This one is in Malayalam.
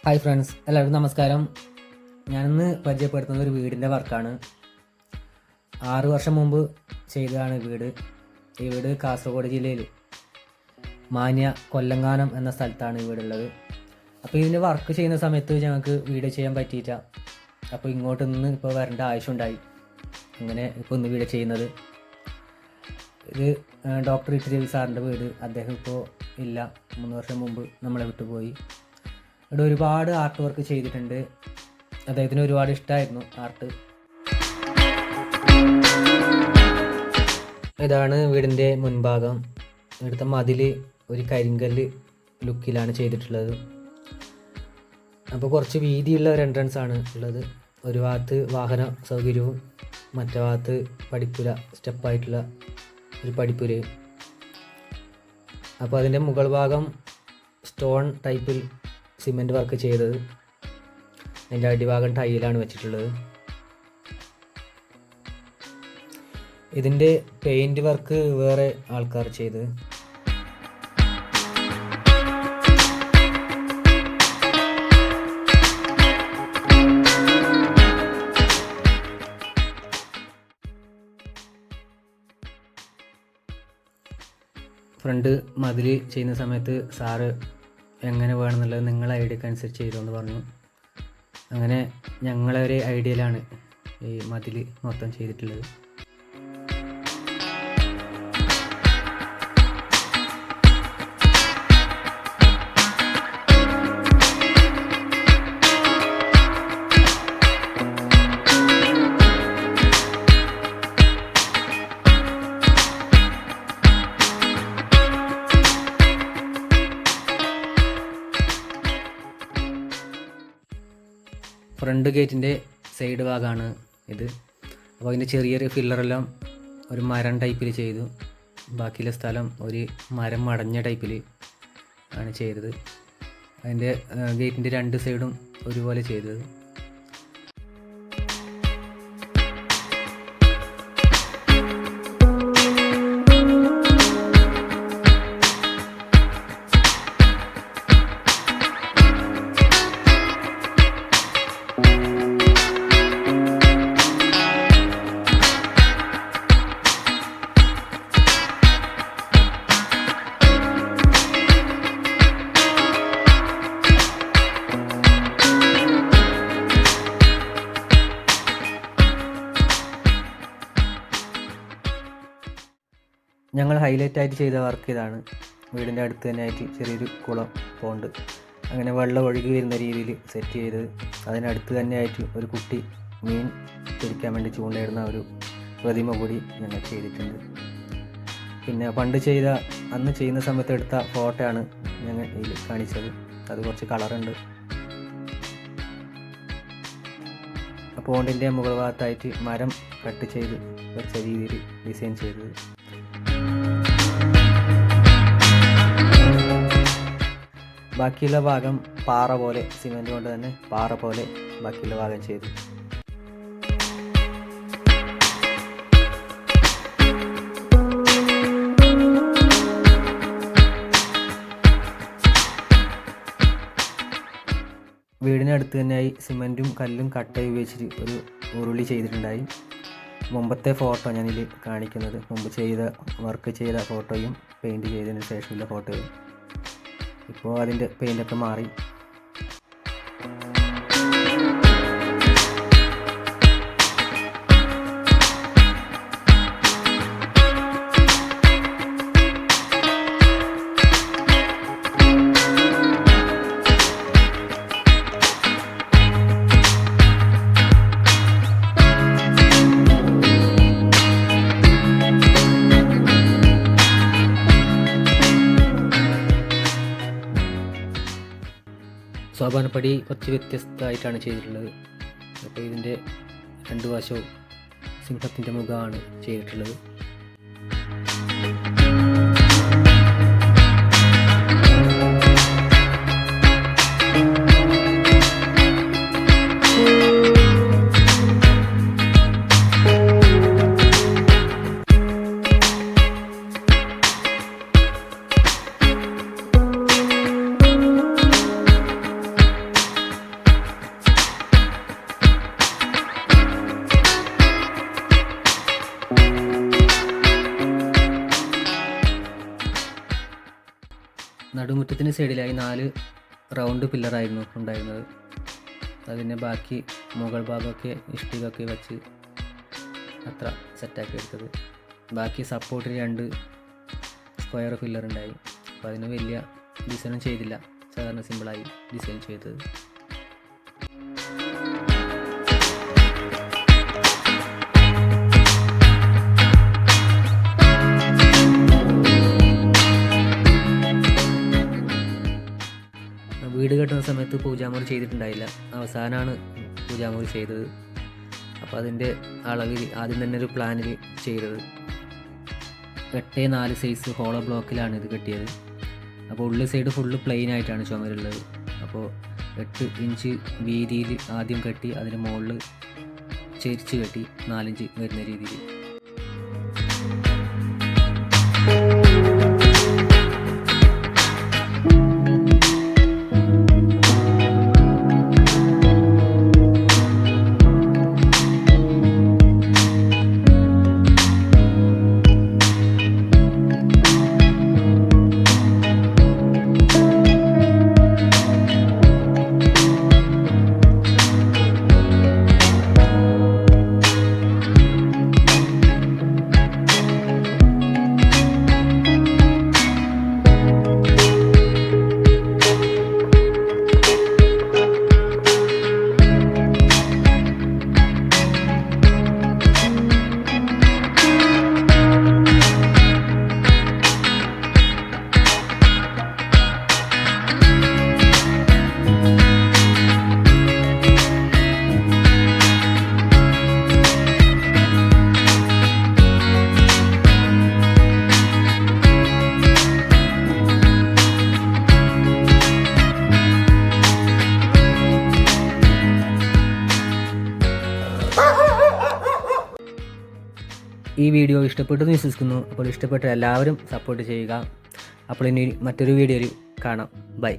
ഹായ് ഫ്രണ്ട്സ്, എല്ലാവർക്കും നമസ്കാരം. ഞാനിന്ന് പരിചയപ്പെടുത്തുന്ന ഒരു വീടിൻ്റെ വർക്കാണ്. 6 വർഷം മുമ്പ് ചെയ്തതാണ് ഈ വീട് കാസർഗോഡ് ജില്ലയിൽ മാന്യ കൊല്ലങ്കാനം എന്ന സ്ഥലത്താണ് ഈ വീടുള്ളത്. അപ്പോൾ ഇതിൻ്റെ വർക്ക് ചെയ്യുന്ന സമയത്ത് ഞങ്ങൾക്ക് വീഡിയോ ചെയ്യാൻ പറ്റിയില്ല. അപ്പോൾ ഇങ്ങോട്ട് നിന്ന് ഇപ്പോൾ വരേണ്ട ആവശ്യമുണ്ടായി. അങ്ങനെ ഇപ്പോൾ ഇന്ന് വീഡിയോ ചെയ്യുന്നത്. ഇത് ഡോക്ടർ ഇത്തിരി സാറിൻ്റെ വീട്. അദ്ദേഹം ഇപ്പോൾ ഇല്ല, 3 വർഷം മുമ്പ് നമ്മളെ വിട്ടുപോയി. ഇവിടെ ഒരുപാട് ആർട്ട് വർക്ക് ചെയ്തിട്ടുണ്ട്. അദ്ദേഹത്തിന് ഒരുപാട് ഇഷ്ടമായിരുന്നു ആർട്ട്. ഇതാണ് വീടിൻ്റെ മുൻഭാഗം. ഇവിടുത്തെ മതിൽ ഒരു കരിങ്കല്ല് ലുക്കിലാണ് ചെയ്തിട്ടുള്ളത്. അപ്പോൾ കുറച്ച് വീതിയുള്ള ഒരു എൻട്രൻസ് ആണ് ഉള്ളത്. ഒരു ഭാഗത്ത് വാഹന സൗകര്യവും മറ്റേ ഭാഗത്ത് പടിപ്പുര, സ്റ്റെപ്പായിട്ടുള്ള ഒരു പടിപ്പുരയും. അപ്പോൾ അതിൻ്റെ മുകൾ ഭാഗം സ്റ്റോൺ ടൈപ്പിൽ സിമെൻറ്റ് വർക്ക് ചെയ്തത്. അതിൻ്റെ അടിഭാഗം ടൈലാണ് വെച്ചിട്ടുള്ളത്. ഇതിൻ്റെ പെയിൻറ്റ് വർക്ക് വേറെ ആൾക്കാർ ചെയ്ത്. ഫ്രണ്ട് മതിൽ ചെയ്യുന്ന സമയത്ത് സാറ് എങ്ങനെ വേണമെന്നുള്ളത് നിങ്ങളെ ഐഡിയക്ക് അനുസരിച്ച് ചെയ്തോന്ന് പറഞ്ഞു. അങ്ങനെ ഞങ്ങളെ ഒരു ഐഡിയയിലാണ് ഈ മതിൽ മൊത്തം ചെയ്തിട്ടുള്ളത്. ഫ്രണ്ട് ഗേറ്റിൻ്റെ സൈഡ് ഭാഗമാണ് ഇത്. അപ്പോൾ അതിൻ്റെ ചെറിയൊരു ഫില്ലറെല്ലാം ഒരു മരം ടൈപ്പിൽ ചെയ്തു. ബാക്കിയുള്ള സ്ഥലം ഒരു മരം മടഞ്ഞ ടൈപ്പിൽ ആണ് ചെയ്തത്. അതിൻ്റെ ഗേറ്റിൻ്റെ 2 സൈഡും ഒരുപോലെ ചെയ്തത്. ഞങ്ങൾ ഹൈലൈറ്റ് ആയിട്ട് ചെയ്ത വർക്ക് ഇതാണ്. വീടിൻ്റെ അടുത്ത് തന്നെ ആയിട്ട് ചെറിയൊരു കുളം പോണ്ട്, അങ്ങനെ വെള്ളം ഒഴുകി വരുന്ന രീതിയിൽ സെറ്റ് ചെയ്ത് അതിനടുത്ത് തന്നെ ആയിട്ട് ഒരു കുട്ടി മീൻ പിടിക്കാൻ വേണ്ടി ചൂണ്ടയിടുന്ന ഒരു പ്രതിമ കൂടി ഞങ്ങൾ ചെയ്തിട്ടുണ്ട്. പിന്നെ അന്ന് ചെയ്യുന്ന സമയത്ത് എടുത്ത ഫോട്ടോയാണ് ഞങ്ങൾ ഇതിൽ കാണിച്ചത്. അത് കുറച്ച് കളറുണ്ട്. പോണ്ടിൻ്റെ മുകൾ ഭാഗത്തായിട്ട് മരം കട്ട് ചെയ്ത് വെച്ച രീതിയിൽ ഡിസൈൻ ചെയ്തത്. ബാക്കിയുള്ള ഭാഗം പാറ പോലെ, സിമെൻറ്റ് കൊണ്ട് തന്നെ പാറ പോലെ ബാക്കിയുള്ള ഭാഗം ചെയ്തു. വീടിനടുത്ത് തന്നെയായി സിമെൻറ്റും കല്ലും കട്ടയും ഉപയോഗിച്ചിട്ട് ഒരു ഉരുളി ചെയ്തിട്ടുണ്ടായി. മുമ്പത്തെ ഫോട്ടോ ഞാനിതിൽ കാണിക്കുന്നത്, മുമ്പ് വർക്ക് ചെയ്ത ഫോട്ടോയും പെയിൻറ്റ് ചെയ്തതിന് ശേഷമുള്ള ഫോട്ടോയും. ഇപ്പോൾ അതിൻ്റെ പെയിൻ്റൊക്കെ മാറി. സോപാനപ്പടി കുറച്ച് വ്യത്യസ്തമായിട്ടാണ് ചെയ്തിട്ടുള്ളത്. അപ്പോൾ ഇതിൻ്റെ 2 വശവും സിംഹത്തിൻ്റെ മുഖമാണ് ചെയ്തിട്ടുള്ളത്. നടുമുറ്റത്തിന് സൈഡിലായി 4 റൗണ്ട് പില്ലറായിരുന്നു ഉണ്ടായിരുന്നത്. അതിനെ ബാക്കി മുകൾ ഭാഗമൊക്കെ ഇഷ്ടികയൊക്കെ വെച്ച് അത്ര സെറ്റാക്കി എടുത്തത്. ബാക്കി സപ്പോർട്ടിന് 2 സ്ക്വയർ പില്ലർ ഉണ്ടായി. അപ്പോൾ അതിന് വലിയ ഡിസൈനും ചെയ്തില്ല, സാധാരണ സിമ്പിളായി ഡിസൈൻ ചെയ്തത്. വീട് കെട്ടുന്ന സമയത്ത് പൂജാമുറി ചെയ്തിട്ടുണ്ടായില്ല, അവസാനമാണ് പൂജാമുറി ചെയ്തത്. അപ്പോൾ അതിൻ്റെ അളവിൽ ആദ്യം തന്നെ ഒരു പ്ലാനിൽ ചെയ്തത് 8x4 സൈസ് ഹോളോ ബ്ലോക്കിലാണ് ഇത് കെട്ടിയത്. അപ്പോൾ ഉള്ളിൽ സൈഡ് ഫുള്ള് പ്ലെയിൻ ആയിട്ടാണ് ചുമരുള്ളത്. അപ്പോൾ 8 ഇഞ്ച് വീതിയിൽ ആദ്യം കെട്ടി അതിന് മുകളിൽ ചെരിച്ച് കെട്ടി 4 ഇഞ്ച് വരുന്ന രീതിയിൽ. ഈ വീഡിയോ ഇഷ്ടപ്പെട്ടെന്ന് വിശ്വസിക്കുന്നു. അപ്പോൾ ഇഷ്ടപ്പെട്ട എല്ലാവരും സപ്പോർട്ട് ചെയ്യുക. അപ്പോൾ ഇനി മറ്റൊരു വീഡിയോയിൽ കാണാം. ബൈ.